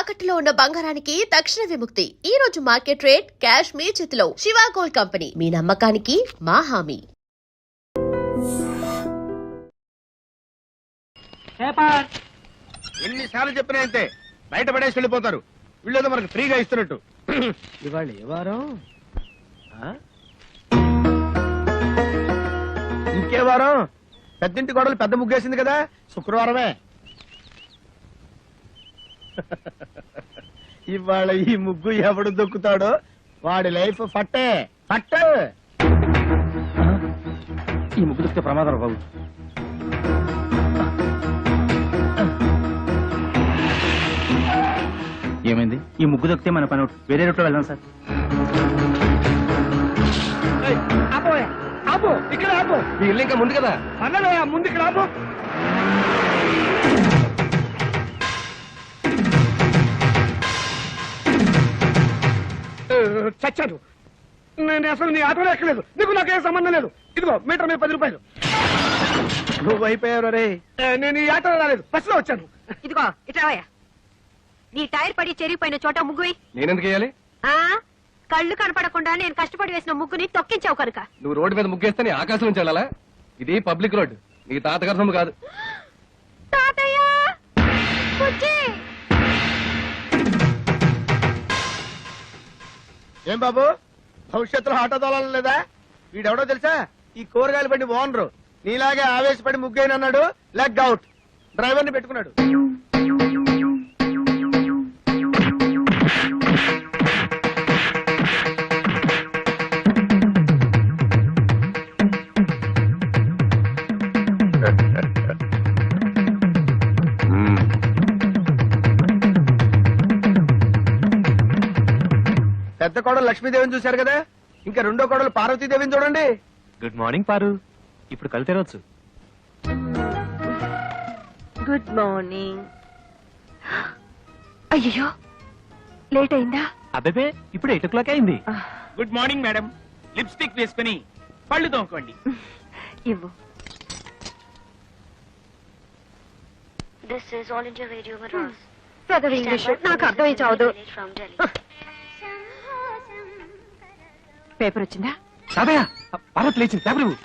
తాకట్టులో ఉన్న బంగారానికి తక్షణ విముక్తి. ఈ రోజు మార్కెట్ రేట్ క్యాష్ మీ చేతిలో. శివ గోల్డ్ కంపెనీ, మీ నమ్మకానికి మా హామీ. ఎన్నిసార్లు చెప్పినా అంతే, బయట పడేసి వెళ్ళిపోతారు. వీళ్ళేదో మనకు ఫ్రీగా ఇస్తున్నట్టు. ఇవాళ ఏ వారం? ఇంకే వారం? పెద్దింటి గొడవలు పెద్ద ముగ్గేసింది కదా, శుక్రవారమే. ఇవాళ ఈ ముగ్గు ఎవడు దొక్కుతాడో వాడి లైఫ్ ఫట్టే ఫట్టే. ఈ ముగ్గు దొక్కితే ప్రమాదం బాబు. ఏమైంది? ఈ ముగ్గు దొక్కితే మన పని వేరే రూట్లో వెళ్దాం సార్. ఆపు, ఇక్కడ ఆపు. మీ ఇల్లు ఇంకా ముందు కదా, అన్నలే ముందు ఇక్కడ ఆపు. చచ్చాను నేను. అసలు నీ ఆటోలో ఎక్కలేదు. నీకు నాకేం సంబంధం లేదు. ఇదిగో మీటర్ మీద 10 రూపాయలు. నువ్వు అయిపోయావు రే. నేను ఈ ఆటోలో రాలేదు, బస్సులో వచ్చాను. ఇదిగో ఇట్రావయ్యా. నీ టైర్ పడి చెరిగిపోయిన చోట ముగ్గువి. నేనెందుకు వేయాలి? కళ్ళు కనపడకుండా నేను కష్టపడి వేసిన ముగ్గుని తొక్కించావు కనుక. నువ్వు రోడ్డు మీద ముగ్గేస్తే నీ ఆకాశం నుంచి వెళ్ళాలా? ఇది పబ్లిక్ రోడ్, నీ తాతగారి సొమ్ము కాదు. తాతయ్య ఏం బాబు, భవిష్యత్తులో ఆటో తోలాలి లేదా? వీడెవడో తెలుసా? ఈ కూరగాయలు బండి ఓనరు. నీలాగే ఆవేశపడి ముగ్గైనన్నాడు, లెగ్ అవుట్. డ్రైవర్ని పెట్టుకున్నాడు. పెద్ద కోడలు లక్ష్మీదేవిని చూశారు కదా, ఇంకా రెండో కోడలు పార్వతీదేవిని చూడండి. గుడ్ మార్నింగ్ పారు. ఇప్పుడు కళ్ళు తెరవచ్చు. Good morning. అయ్యో లేట్ అయిందా? అబ్బే ఇప్పుడు 8 o'clock అయింది. Good morning madam. లిప్స్టిక్ వేసుకుని పళ్ళు తోముకోండి. ఇవ్వు. This is All India Radio Madras. పెద్ద ఇంగ్లీష్ నాకు అర్థమై చావదు. From Delhi. పేపర్ వచ్చిందా? సాబయ్య, పార్వతి లేచింది. పేపర్ ఇవ్వు.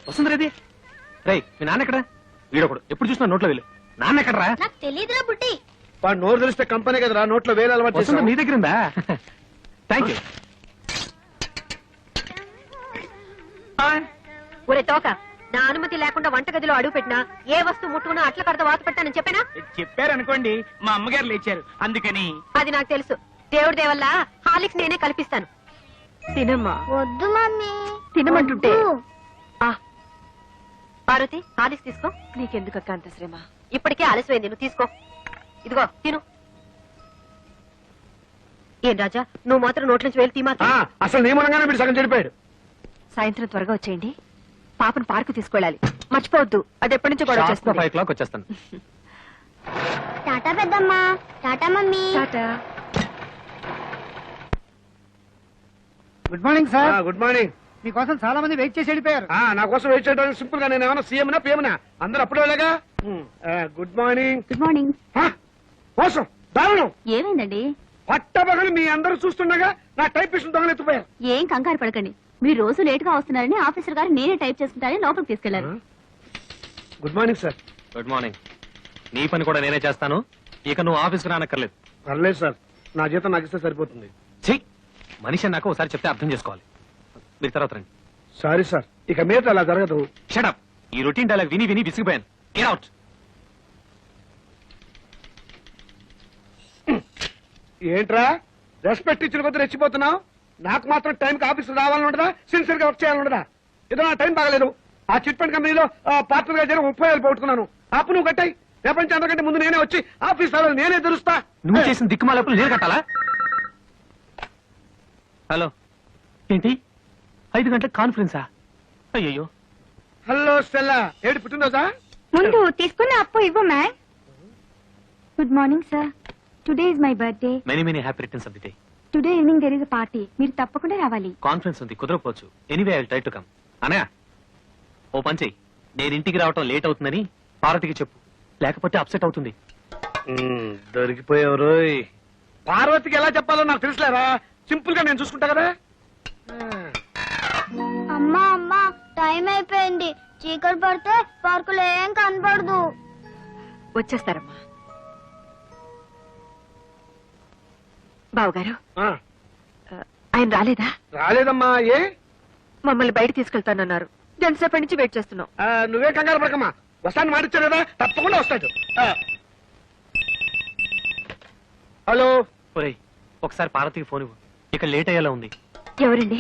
వస్తుంది రేది. రై, మీ నాన్న ఎక్కడా? వీడొకడు ఎప్పుడు చూసినా నోట్లో వెళ్ళు. నాన్న ఎక్కడరా? నాకు తెలియదురా బుట్టి. వాడు నోరు తెలిస్తే కంపెనీ కదరా, నోట్లో వేలు అలవాటు వస్తుంది చేస్తాం. నీ దగ్గర ఉందా? Thank you. ఒరే తోక, నా అనుమతి లేకుండా వంటగదిలో అడుగు పెట్టినా ఏ వస్తువు ముట్టుకున్నా అట్ల కడత వాత పెట్టానని చెప్పానా? చెప్పారనుకోండి, మా అమ్మగారు లేచారు అందుకని. అది నాకు తెలుసు. దేవుడి దేవల్ల హాలిక్స్ నేనే కల్పిస్తాను. తినమ్మా. వద్దు మమ్మీ. తినమంటుంటే. పార్వతి, హాలిక్స్ తీసుకో. నీకెందుకు అక్క అంత శ్రమ? ఇప్పటికే ఆలస్యమైంది, నువ్వు తీసుకో. ఇదిగో తిను. ఏం రాజా, నువ్వు మాత్రం నోట్లోంచి వేలు తీమా. అసలు నియమనంగానే వీడు సగం చెడిపోయాడు. సాయంత్రం త్వరగా వచ్చేయండి. పాపను పార్కు తీసుకెళ్ళాలి, మర్చిపోవద్దు. అది ఎప్పటి నుంచో గొడవ చేస్తుంది. 5 o'clock వచ్చేస్తాను. టాటా పెద్దమ్మా. Tata mummy. Tata. Good morning sir. Good morning. మీకోసం చాలా మంది వెయిట్ చేసి వెళ్ళిపోయారు. నా కోసం వెయిట్ చేయడానికి సింపుల్ గా నేను ఏమైనా సీఎంనా పిఎంనా? అందరూ అప్పుడే వెళ్ళగా. Good morning. Good morning. మోసం, దారుణం. ఏమైందండి? పట్టబగలు మీ అందరూ చూస్తుండగా నా టైపిస్ట్ దొంగలెత్తిపోయారు. ఏం కంగారు పడకండి. మీరు రోజు లేట్ గా వస్తున్నారని ఆఫీసర్ గారు నేనే టైప్ చేసుకుంటారని లోపలికి తీసుకెళ్లారు. Good morning sir. Good morning. నీ పని కూడా నేనే చేస్తాను. ఇక నువ్వు ఆఫీస్కి రానక్కర్లేదు. పర్లేదు సార్, నా జీతం నాకు ఇస్తే సరిపోతుంది. చెయ్యి. మనిషి నాకు ఒకసారి చెప్తే అర్థం చేసుకోవాలి. మీరు తర్వాత రండి. సారీ సార్, ఇక మీద అలా జరగదు. షటప్. ఈ రొటీన్ డైలాగ్ విని విని విసిగిపోయాను. Get out. ఏంట్రా రెస్పెక్ట్ ఇచ్చిన కొద్ది రెచ్చిపోతున్నావు? నాకు మాత్రం టైంకి ఆఫీస్ రావాలని ఉండదా? సిన్సియర్ గా వర్క్ చేయాలని ఉండదా? ఏదో నా టైం బాగలేదు. ఆ చిట్ ఫండ్ కంపెనీలో పార్ట్నర్ గా జరిగి 30,000 పోగొట్టుకున్నాను. అప్పు నువ్వు కట్టాయి. ప్రపంచం అందరికంటే ముందు నేనే వచ్చి ఆఫీస్ రావాలి, నేనే తెరుస్తా. నువ్వు చేసిన దిక్కుమాలప్పుడు నేను కట్టాలా? హలో, ఏంటి 5 గంటలకు కాన్ఫరెన్సా? అయ్యో. హలో స్టెల్లా, ఏడు పుట్టినరోజా? ముందు తీసుకున్న అప్పు ఇవ్వు ma'am. Good morning sir. Today is my birthday. Many many happy returns of the day. Today evening there is a party. మీరు తప్పకుండా రావాలి. కాన్ఫరెన్స్ ఉంది, కుదరకపోవచ్చు. Anyway I will try to come. Anaya, ఓ పని చెయ్యి. నేను ఇంటికి రావటం లేట్ అవుతుందని పార్వతికి చెప్పు, లేకపోతే అప్సెట్ అవుతుంది. దొరికిపోయావు. పార్వతికి ఎలా చెప్పాలో నాకు తెలుసులేరా, సింపుల్ గా నేను చూసుకుంటా కదా. అమ్మా అమ్మా టైం అయిపోయింది, చీకటి పడితే పార్కులో ఏం కనపడదు. వచ్చేస్తారమ్మా. బావగారు ఆ, ఆయన రాలేదా? రాలేదమ్మా. ఏ మమ్మల్ని బయట తీసుకెళ్తానన్నారు. గంటసేపటి నుంచి వెయిట్ చేస్తున్నాం. నువ్వే కంగారు పడకమ్మా, వస్తాను మాటిచ్చాను కదా, తప్పకుండా వస్తాడు. హలో. ఒరేయ్ ఒకసారి పార్వతికి ఫోన్ ఇవ్వు, ఇక లేట్ అయ్యేలా ఉంది. ఎవరండి?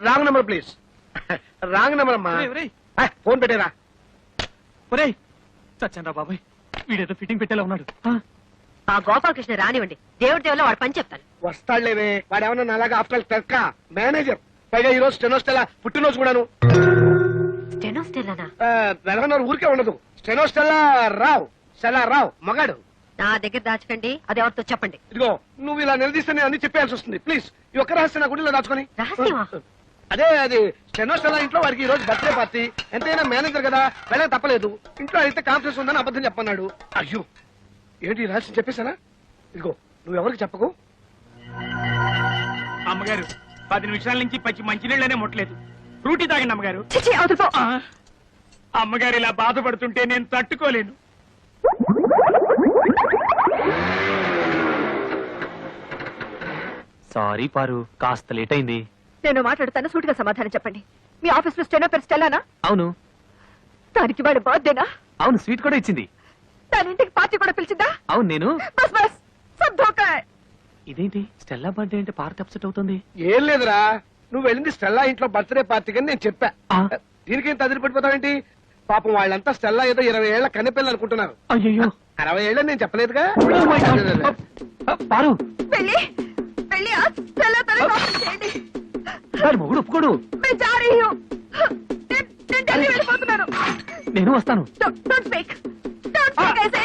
Wrong number please. Wrong number అమ్మా. ఒరేయ్ ఫోన్ పెట్టేరా. ఒరేయ్ చచ్చాను రా బాబాయ్, వీడేదో ఫిట్టింగ్ పెట్టేలా ఉన్నాడు. ఆ గోపాలకృష్ణ రానివ్వండి, దేవుడి దేవులో వాడు పని చెప్తాను. వస్తాడులేవే, వాడు ఏమన్నా అలాగా ఆఫ్టర్ టెక్క మేనేజర్, పైగా ఈ రోజు స్టెనోస్టెలా పుట్టినరోజు కూడాను. స్టెనోస్టెల్లానా? నెలకొన్నారు ఊరికే ఉండదు. స్టెనోస్టెల్లా రావు, స్టెల్లా రావు మగాడు. నా దగ్గర దాచకండి, అది ఎవరితో చెప్పండి. ఇదిగో నువ్వు ఇలా నిలదీస్తే నేను అన్ని చెప్పేయాల్సి వస్తుంది. ప్లీజ్ ఈ ఒక్క రహస్యం నా గుడిలో దాచుకొని. రహస్యమా? అదే అది స్టెనోస్టెల్లా ఇంట్లో వాడికి ఈ రోజు బర్త్డే పార్టీ, ఎంతైనా మేనేజర్ కదా, వెళ్ళక తప్పలేదు. ఇంట్లో అయితే కాన్ఫరెన్స్ ఉందని అబద్ధం చెప్పన్నాడు. అయ్యో ఏంటి ఈ రహస్యం చెప్పేశానా? ఇదిగో నువ్వు ఎవరికి చెప్పకు. అమ్మగారు 10 నిమిషాల నుంచి పచ్చి మంచినీళ్ళనే ముట్టలేదు. ఫ్రూటీ తాగండి అమ్మగారు. చిచి, అవతల పో. అమ్మగారు ఇలా బాధపడుతుంటే నేను తట్టుకోలేను. సారీ పారు, కాస్త లేట్ అయింది. నేను మాట్లాడుతాను, సూటిగా సమాధానం చెప్పండి. మీ ఆఫీస్ లో స్టెనో పేరు స్టెల్లానా? అవును. దానికి వాడి బర్త్డేనా? అవును, స్వీట్ కూడా ఇచ్చింది. దాని ఇంటికి పార్టీ కూడా పిలిచిందా? అవును నేను. బస్ బస్ సబ్ ధోకా హై. ఇదేంటి స్టెల్లా బర్త్డే అంటే పార్టీ అప్సెట్ అవుతుంది? ఏం లేదురా, నువ్వు వెళ్ళింది స్టెల్లా ఇంట్లో బర్త్డే పార్టీకి అని నేను చెప్పా. ఆ. దీనికేం తదిరి పడిపోతావేంటి? పాపం వాళ్ళంతా స్టెల్లా ఏదో 20 ఏళ్ల కన్నెపిల్లలు అనుకుంటున్నారు. అయ్యో 60 ఏళ్ళని నేను చెప్పలేదుగా. పారు, వెళ్ళి వెళ్ళి ఆ స్టెల్లా తనని కాపీ చేయండి. వాడి మొగుడు ఒప్పుకోడు. मैं जा रही हूँ. నేను ఢిల్లీ వెళ్ళిపోతున్నాను. నేను వస్తాను. Don't speak. Don't speak ऐसे.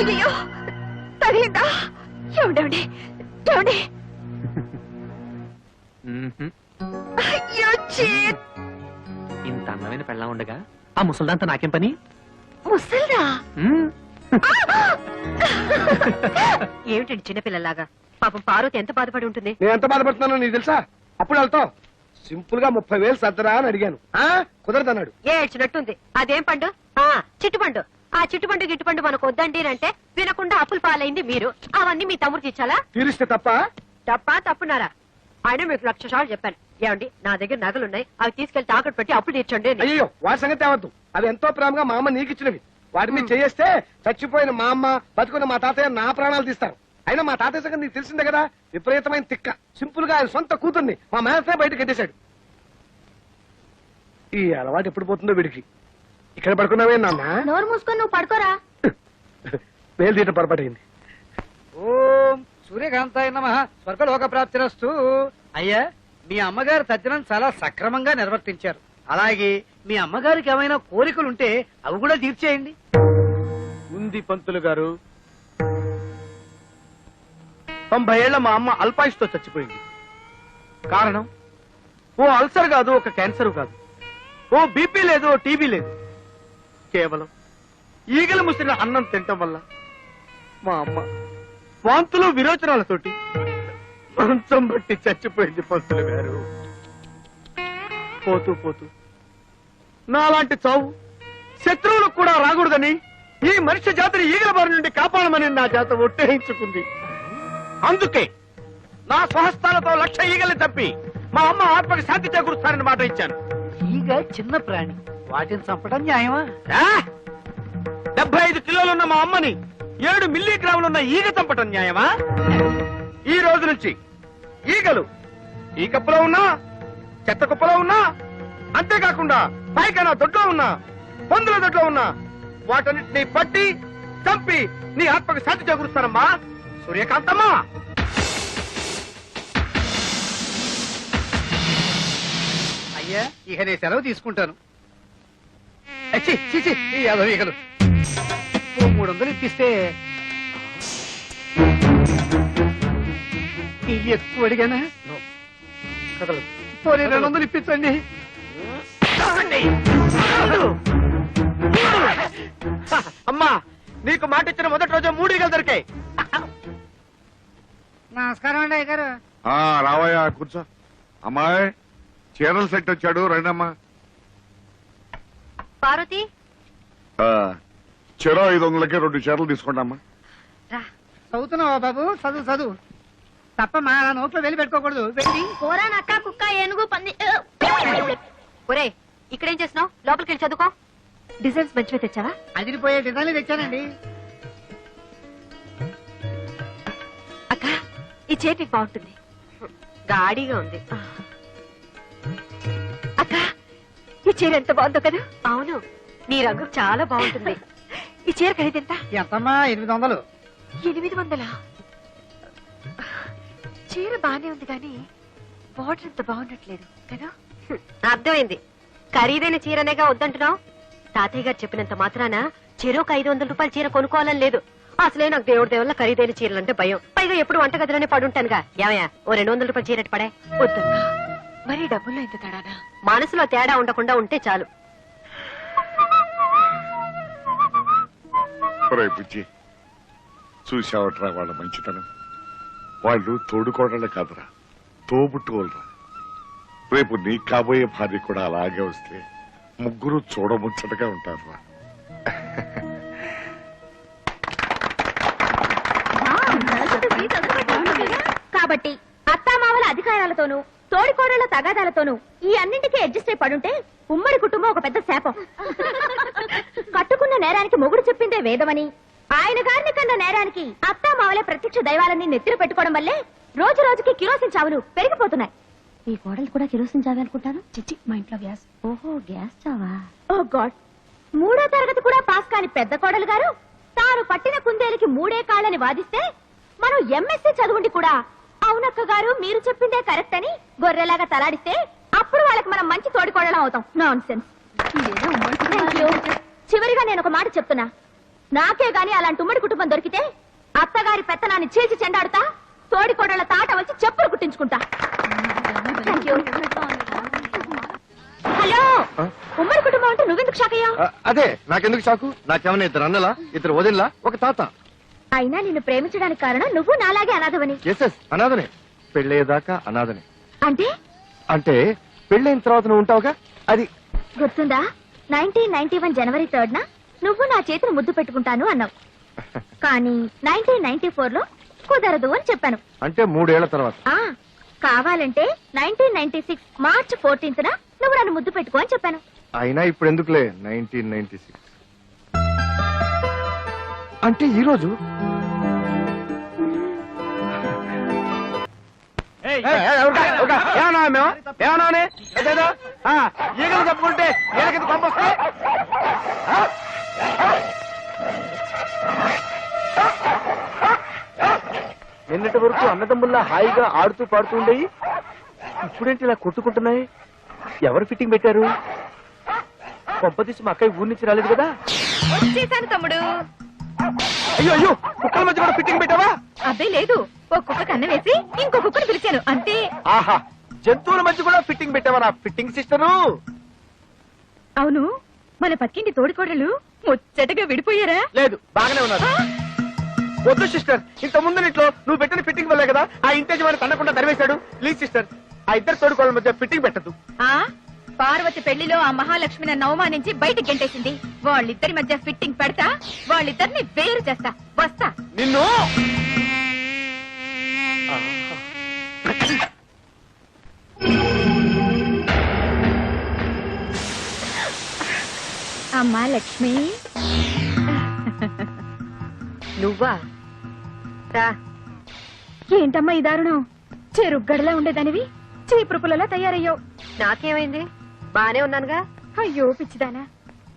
అయ్యో తగిలిందా? ఏమండి ఏమండి? అయ్యో చీట్. ఇంత అందమైన పెళ్ళా ఉండగా ఆ ముసల్దాంతా నాకేం పని? ముసల్దా? మ్మ్. ఏమిటండి చిన్నపిల్లలాగా? పాపం పార్వతి ఎంత బాధపడి ఉంటుంది. నేను ఎంత బాధపడుతున్నానో నీకు తెలుసా? అప్పుడు వెళ్తావు సింపుల్ గా 30,000 సర్దరా అని అడిగాను. కుదరదన్నాడు. ఏడ్చినట్టుంది. అదేం పండు? చిట్టుపండు. ఆ చిట్టుపండు గిట్టుపండు మనకు వద్దండి అంటే వినకుండా అప్పులు పాలైంది మీరు. అవన్నీ మీ తమ్ముడికి ఇచ్చాలా? తీరిస్తే తప్ప. తప్పున్నారా? ఆయన మీకు 1,00,000 సార్లు చెప్పాను. ఏమండి నా దగ్గర నగలున్నాయి, అవి తీసుకెళ్లి తాకట్టు పెట్టి అప్పులు తీర్చండి అని. అయ్యో వాటి సంగతి తేవద్దు. అవి ఎంతో ప్రేమగా మా అమ్మ నీకు ఇచ్చినవి. వాటి మీద చేస్తే చచ్చిపోయిన మా అమ్మ, బతుకున్న మా తాతయ్య నా ప్రాణాలు తీస్తారు. అయినా మా తాతయ్య సంగతి నీకు తెలిసిందే కదా, విపరీతమైన తిక్క. సింపుల్ గా ఆయన సొంత కూతుర్ని మా మేనసే బయట కట్టేశాడు. ఈ అలవాటు ఎప్పుడు పోతుందో వీడికి. ఇక్కడ పడుకున్నావే నాన్న? నోరు మూసుకొని నువ్వు పడుకోరా. వేలు తీయటం పొరపాటైంది. ఓం సూర్యకాంతాయ నమః, స్వర్గలోక ప్రాప్తిరస్తు. అయ్యా మీ అమ్మగారు తద్దినం చాలా సక్రమంగా నిర్వర్తించారు. అలాగే మీ అమ్మగారికి ఏమైనా కోరికలుంటే అవి కూడా తీర్చేయండి. ఉంది పంతులు గారు. 90 ఏళ్ల మా అమ్మ అల్పాయుష్తో చచ్చిపోయింది. కారణం ఓ అల్సర్ కాదు, ఒక క్యాన్సర్ కాదు, ఓ బీపీ లేదు, ఓ టీబీ లేదు. కేవలం ఈగలు ముసిరిన అన్నం తినటం వల్ల మా అమ్మ వాంతులు విరోచనాలతోటి మంచం బట్టి చచ్చిపోయింది పంతులు గారు. పోతూ పోతూ నాలాంటి చావు శత్రువులకు కూడా రాకూడదని ఈ మనిషి జాతిని ఈగల బారి నుండి కాపాడమని నా చేత ఒట్టేయించుకుంది. అందుకే నా స్వహస్తాలతో 1,00,000 ఈగల్ని తప్పి మా అమ్మ ఆత్మకి శాంతి చేకూరుస్తానని మాట ఇచ్చాను. ఈగ చిన్న ప్రాణి, వాటిని చంపడం న్యాయమా? 75 కిలోలున్న మా అమ్మని 7 మిల్లీగ్రాములున్న ఈగ చంపటం న్యాయమా? ఈ రోజు నుంచి ఈగలు ఈ కప్పులో ఉన్నా, చెత్త కుప్పలో ఉన్నా, అంతేకాకుండా పైకైనా దొడ్లో ఉన్నా, పందుల దొడ్లో ఉన్నా, వాటన్నిటిని పట్టి చంపి నీ ఆత్మకు శాంతి చేకూరుస్తానమ్మా సూర్యకాంతమ్మా. అయ్యా ఇక నేను సెలవు తీసుకుంటాను. ఛీ, ఛీ, ఛీ, ఈ యాదవ ఈగలు. ఓ 300 ఇప్పిస్తే ఇవి ఎక్కువ అడిగానా? కదలదు. పోనీ 200 ఇప్పించండి. అమ్మా నీకు మాట ఇచ్చిన మొదటి రోజు 3 ఈగలు దొరికాయి. నమస్కారం అండి అయ్యగారు. రావయ్యా కూర్చో. అమ్మాయి చీరల సెట్ వచ్చాడు, రండమ్మా. పార్వతి చెరో 500కి 2 చీరలు తీసుకోండమ్మా. చదువుతున్నావా బాబు? చదువు తప్ప మా నోట్లో వెళ్ళి పెట్టుకోకూడదు. వెళ్ళి కూర నక్క కుక్క ఏనుగు పంది ఒరే ఇక్కడేం చేస్తున్నావు? లోపలికి వెళ్ళి చదువుకో. డిజైన్స్ మంచిగా తెచ్చావా? అదిరిపోయే డిజైన్లు తెచ్చానండి. అక్క ఈ చేతి బాగుంటుంది. గాడిగా ఉంది. అక్క ఈ చీర ఎంత బాగుందో కదా. అవును నీ రంగు చాలా బాగుంటుంది. ఈ చీర ఖరీదెంత? ఎంతమ్మా? 800. 800? చీర బానే ఉంది కానీ బార్డర్ అంత బాగున్నట్లేదు కదా. అర్థమైంది. ఖరీదైన చీరనేగా వద్దంటున్నావు. తాతయ్య గారు చెప్పినంత మాత్రాన చెరోకు 500 రూపాయల చీర కొనుక్కోవాలని లేదు. అసలే నాకు దేవుడి దేవుళ్ళ ఖరీదైన చీరలంటే భయం. పైగా ఎప్పుడు వంటగదిలోనే పడుంటానుగా. ఏమయ్యా ఓ 200 రూపాయల చీర పడే. వద్దన్నా మరి డబ్బుల్లో ఎంత తేడానా? మనసులో తేడా ఉండకుండా ఉంటే చాలు. బుజ్జి చూసావట్రా వాళ్ళ మంచితనం. వాళ్ళు తోడుకోవడాలే కాదురా, తోబుట్టుకోలరా. రేపు నీకు కాబోయే భార్య కూడా అలాగే వస్తే ముగ్గురు చూడముచ్చటగా ఉంటారురా. కాబట్టి అత్తామామల అధికారాలతోనూ తోడికోడళ్ల తగాదాలతోనూ ఈ అన్నింటికీ అడ్జస్ట్ అయి పడుంటే ఉమ్మడి కుటుంబం ఒక పెద్ద శాపం. కట్టుకున్న నేరానికి మొగుడు చెప్పిందే వేదమని, ఆయన గారిని కన్న నేరానికి అత్తామామలే ప్రత్యక్ష దైవాలని నెత్తిన పెట్టుకోవడం వల్లే రోజు రోజుకి కిరోసిన్ చావులు పెరిగిపోతున్నాయి. ఈ కోడలు కూడా కిరోసిన్ చావే అనుకుంటాను. చిచ్చి మా ఇంట్లో గ్యాస్. ఓహో గ్యాస్ చావా. ఓ గాడ్. 3వ తరగతి కూడా పాస్ కాని పెద్ద కోడలు గారు తాను పట్టిన కుందేలికి 3 కాళ్ళని వాదిస్తే మనం ఎంఎస్సీ చదువుండి కూడా అవునక్క గారు మీరు చెప్పిందే కరెక్ట్ అని గొర్రెలాగా తలాడిస్తే అప్పుడు వాళ్ళకి మనం మంచి తోడికోడలం అవుతాం. Non sense. చివరిగా నేను ఒక మాట చెప్తున్నా. నాకే గాని అలాంటి ఉమ్మడి కుటుంబం దొరికితే అత్తగారి పెత్తనాన్ని చీల్చి చెండాడుతా, తోడికోడళ్ల తాట వచ్చి చెప్పులు కుట్టించుకుంటా. హలో, ఉమ్మడి కుటుంబం అంటే నువ్వెందుకు షాక్ అయ్యావు? అదే నాకెందుకు షాకు? నాకేమన్నా 2 అన్నలా, 2 వదినలా, ఒక తాత. అయినా నిన్ను ప్రేమించడానికి కారణం నువ్వు నాలాగే అనాథవని. అనాథనే. పెళ్ళయ్యేదాకా అనాథనే. అంటే అంటే పెళ్ళైన తర్వాత నువ్వు ఉంటావుగా, అది గుర్తుందా? 1991 జనవరి 3rd నువ్వు నా చేతిని ముద్దు పెట్టుకుంటాను అన్నావు. కానీ 1994 లో కుదరదు అని చెప్పాను. అంటే 3 ఏళ్ల తర్వాత. కావాలంటే 1996 మార్చ్ 14th నువ్వు నన్ను ముద్దు పెట్టుకో అని చెప్పాను. అయినా ఇప్పుడు ఎందుకులే 1996 అంటే ఈ రోజు. ఈగలు తప్పుకుంటే ఈగలకి పంపొస్తే నిన్నటి వరకు అన్నదమ్ముల్లా హాయిగా ఆడుతూ పాడుతూ ఉండేవి, ఇప్పుడేంటి ఇలా కొట్టుకుంటున్నాయి? ఎవరు ఫిట్టింగ్ పెట్టారు? కొంపతీసి మా అక్కయ్య ఊరి నుంచి రాలేదు కదా? వచ్చేసాను తమ్ముడు. అయ్యో అయ్యో, కుక్కల మధ్య కూడా ఫిట్టింగ్ పెట్టావా? అదే లేదు, ఒక కుక్క కన్న వేసి ఇంకో కుక్కను పిలిచాను అంతే. ఆహా, జంతువుల మధ్య కూడా ఫిట్టింగ్ పెట్టావా నా ఫిట్టింగ్ సిస్టరు? అవును, మన పక్కింటి తోడికోడలు ముచ్చటగా విడిపోయారా? లేదు, బాగానే ఉన్నారు. వద్దు సిస్టర్, ఇంత ముందు ఇంట్లో నువ్వు పెట్టిన ఫిట్టింగ్ వల్లే కదా ఆ ఇంటి యజమాని తన్నకుండా తరివేశాడు. ప్లీజ్ సిస్టర్, ఆ ఇద్దరు తోడుకోవడం మధ్య ఫిట్టింగ్ పెట్టద్దు. పార్వతి పెళ్లిలో ఆ మహాలక్ష్మి నన్ను అవమానించి బయటికి గెంటేసింది. వాళ్ళిద్దరి మధ్య ఫిట్టింగ్ పెడతా, వాళ్ళిద్దరిని వేరు చేస్తా. వస్తా. నిన్ను అమ్మా లక్ష్మి. నువ్వా? ఏంటమ్మా ఈ దారుణం? చెరుగ్గడలా ఉండేదానివి చీపురు పుల్లలా తయారయ్యావు. నాకేమైంది? బానే ఉన్నానుగా. అయ్యో పిచ్చిదానా,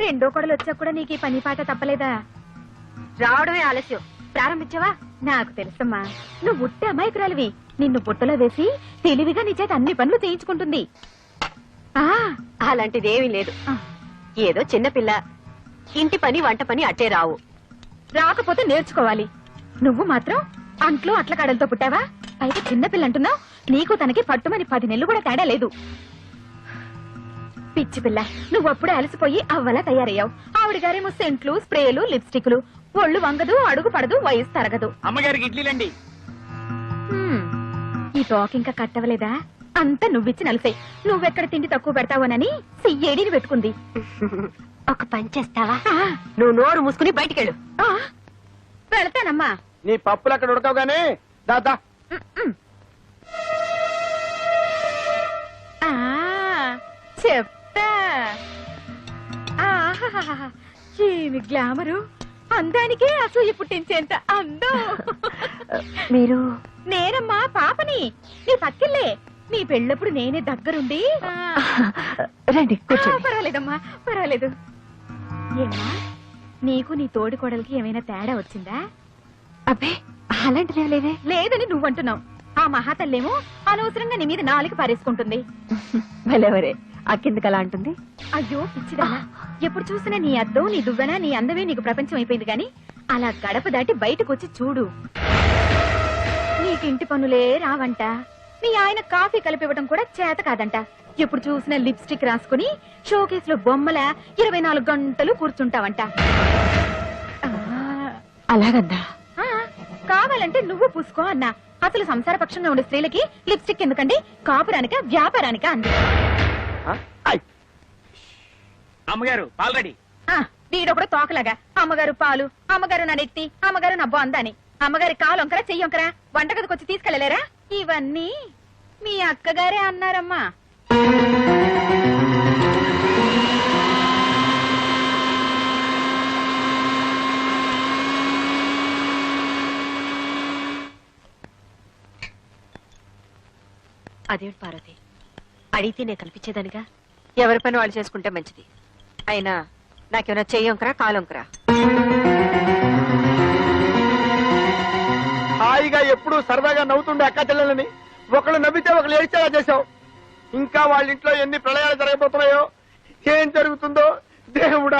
2వ కొడలు వచ్చా కూడా నీకు ఈ పని పాట తప్పలేదా? రావడమే ఆలస్యం. ప్రారంభించావా? నాకు తెలుసమ్మా, నువ్వు ఉట్టి అమాయకురాలివి. నిన్ను బుట్టలో వేసి తెలివిగా నీ చేత అన్ని పనులు చేయించుకుంటుంది. అలాంటిదేమీ లేదు. ఏదో చిన్నపిల్ల, ఇంటి పని వంట పని అట్టే రావు. రాకపోతే నేర్చుకోవాలి. నువ్వు మాత్రం అంట్లో అట్ల కాడలతో పుట్టావా? అయితే చిన్నపిల్ల అంటున్నావు. నీకు తనకి పట్టుమని 10 నెలలు కూడా తేడా లేదు. పిచ్చి పిల్ల నువ్వు అప్పుడే అలసిపోయి అవ్వలా తయారయ్యావు. ఆవిడ గారేమో సెంట్లు, స్ప్రేలు, లిప్స్టిక్లు. ఒళ్ళు వంగదు, అడుగు పడదు, వయసు తరగదు. అమ్మగారికి ఇడ్లీలండి. హ్మ్. ఈ తోక ఇంకా కట్టవలేదా? అంతా నువ్విచ్చి నలిసే. నువ్వెక్కడ తిండి తక్కువ పెడతావోనని సియ్యేడిని పెట్టుకుంది. ఒక పని చేస్తావా? ఆ, నువ్వు నోరు మూసుకుని బయటికెళ్ళు. ఆ, వెళతానమ్మా. నీ పప్పులు అక్కడ ఉడకవు గానీ దాదా ఆ, చెప్తా. ఆహాహాహా. ఏమి గ్లామరు! అందానికే అసూయ పుట్టించేంత అందం. మీరు నేనమ్మా పాపని, నీ పక్కిల్లే. నీ పెళ్ళప్పుడు నేనే దగ్గరుండి. రండి పర్వాలేదమ్మా, పర్వాలేదు. ఏమ్మా, నీకు నీ తోడి కోడలికి ఏమైనా తేడా వచ్చిందా? అబ్బే అలాంటిదే లేదే. లేదని నువ్వంటున్నావు. ఆ మహాతల్లేమో అనవసరంగా నీ మీద నాలుగు పారేసుకుంటుంది. భలేవరే, ఆ కిందకి అలా అంటుంది. అయ్యో పిచ్చిదానా, ఎప్పుడు చూసినా నీ అద్దం, నీ దువ్వెన, నీ అందమే నీకు ప్రపంచం అయిపోయింది గాని అలా గడప దాటి బయటకు వచ్చి చూడు. నీకింటి పనులే రావంట. మీ ఆయన కాఫీ కలిపివ్వడం కూడా చేత కాదంట. ఎప్పుడు చూసినా లిప్స్టిక్ రాసుకుని షోకేస్ లో బొమ్మల 24 గంటలు కూర్చుంటావంట. అలాగందా? ఆ, కావాలంటే నువ్వు పూసుకో అన్నా. అసలు సంసార పక్షంగా ఉండే స్త్రీలకి లిప్స్టిక్ ఎందుకండి? కాపురానిక, వ్యాపారానిక అంది. అమ్మగారు పాలు రెడీ. ఆ, వీడొకడు తోకలాగా అమ్మగారు పాలు, అమ్మగారు నా నెత్తి, అమ్మగారు నా బొందని. అమ్మగారి కాలు వంకరా, చెయ్యి వంకరా వంటగదికి వచ్చి తీసుకెళ్లలేరా? ఇవన్నీ మీ అక్కగారే అన్నారమ్మా. అదేంటి పార్వతి, అడిగితే నేను కల్పించేదానిగా. ఎవరి పని వాళ్ళు చేసుకుంటే మంచిది. అయినా నాకేమైనా చెయ్యొంకరా కాలొంకరా? హాయిగా ఎప్పుడు సరదాగా నవ్వుతుండే అక్క చెల్లెలని ఒకళ్ళు నవ్వితే ఒకళ్ళు ఏడ్చేలా చేశావు. ఇంకా వాళ్ళ ఇంట్లో ఎన్ని ప్రళయాలు జరగబోతున్నాయో, ఏం జరుగుతుందో దేవుడా.